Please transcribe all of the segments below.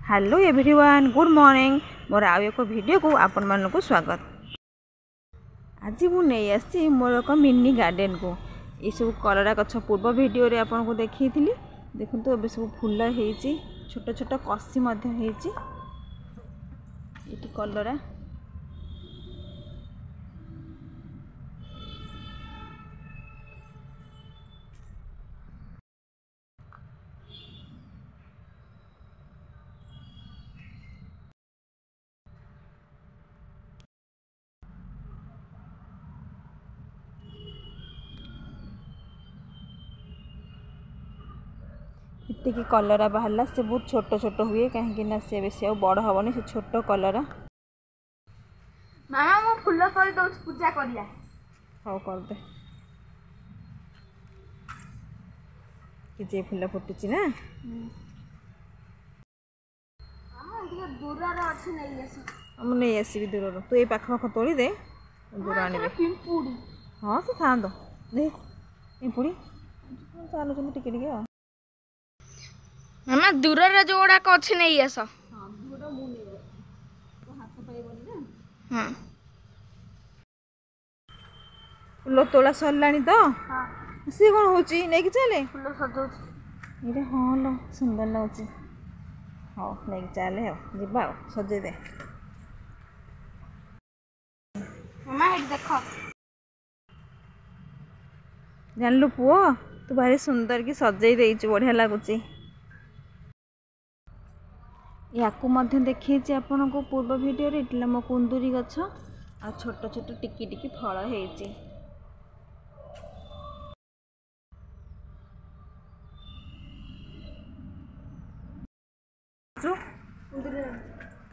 Hello everyone good morning मोर आउ एक video को आपण मानक स्वागत। आज मुझे मोर एक मिनी गार्डन को ये सब कलरा गछ पूर्व वीडियो रे आपन को देखी थी। देखो तो अब सब फूल होती छोट छोट कसी ये कलरा इतनी कलरा बाहर से बहुत छोट छोट हुए कहीं से बेस बड़ हेनी से छोट कलरा। मामा मो फूल कर दो पूजा करिया। हाँ कर दे कि फूल फुटुची ना दूर नहीं आसबि दूर तू ये पाख पाख तोड़ी दे दूर आने। हाँ से था दे पिंपुड़ी चलुन टिके टिके मामा दूर जो गुड़ाक अच्छे नहीं आस। हाँ फूल तोला सरला तो सी कौन हो चले फूल सजाऊ ये हाँ लो सुंदर लगुच। हाँ नहीं चले जा सजे दे मामा ये देख जानलु पुओ तू भारी सुंदर की सजई देचु बढ़िया लगुच। या देखी आपन को पूर्व वीडियो रे मो कुंदुरी गछ आ छोट छोट टिकी टिकी फल होती।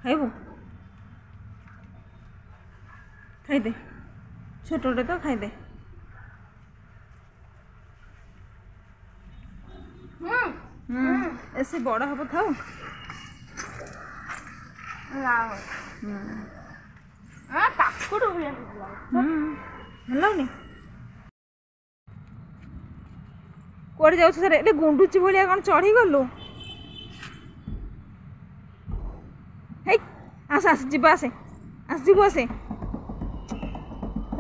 खाइबू खाइदे छोटे तो खाइदे। ऐसे बड़ा हम था कौन जाऊ सर ए गुंडुची भाया कौन चढ़ी गलु आस आस जी आसे आस जीव आसे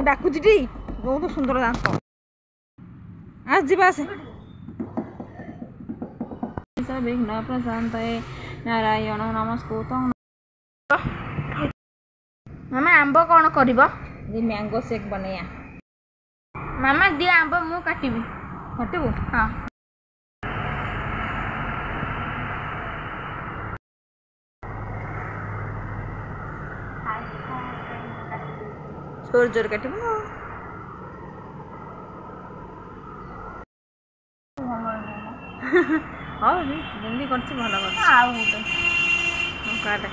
डाकुची टी बहुत सुंदर दांत आस जी आसे विघ्न प्रशांत नारायण नमस्कृत। मामा आंब कौन कर मैंगो शेक बनैया। मामा दिए आंब मु काटबी काटबू हाँ जोर जोर काटबू हाँ जल्दी कर काटे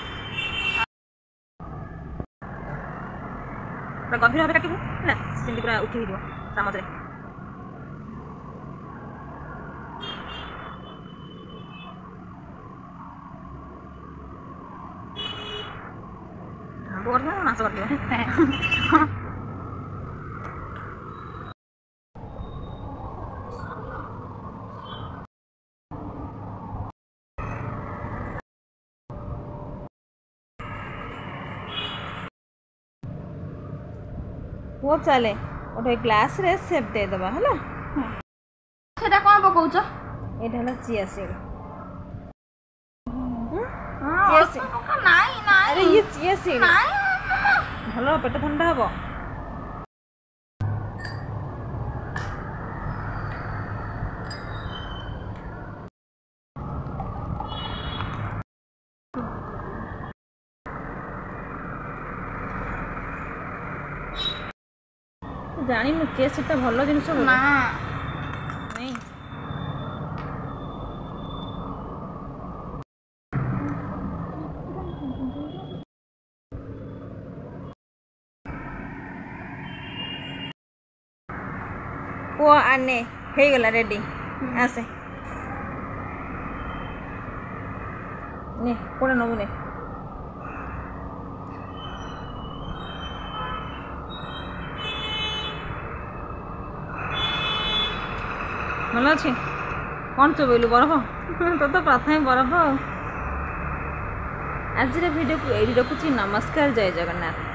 गभीर भाव काटबू है जमी पूरा उठी चामच मास कर वो चले गोटे ग्लास रे सेप दे दबा हला सेटा कौन पकाउछ एटा हला चिया सीड चिया सीड नहीं नहीं अरे ये चिया सीड नहीं भलो पेट ठंडा हबो। जानी नु चिया सीड भल जिनस ना नहीं वो आने हो गला रेडी आसे ने कोड़ा नबु ने भल अच्छे कौन चोबेलु बरफ तो प्रथम बरफ आज भिडियो को ये रखुची। नमस्कार, जय जगन्नाथ।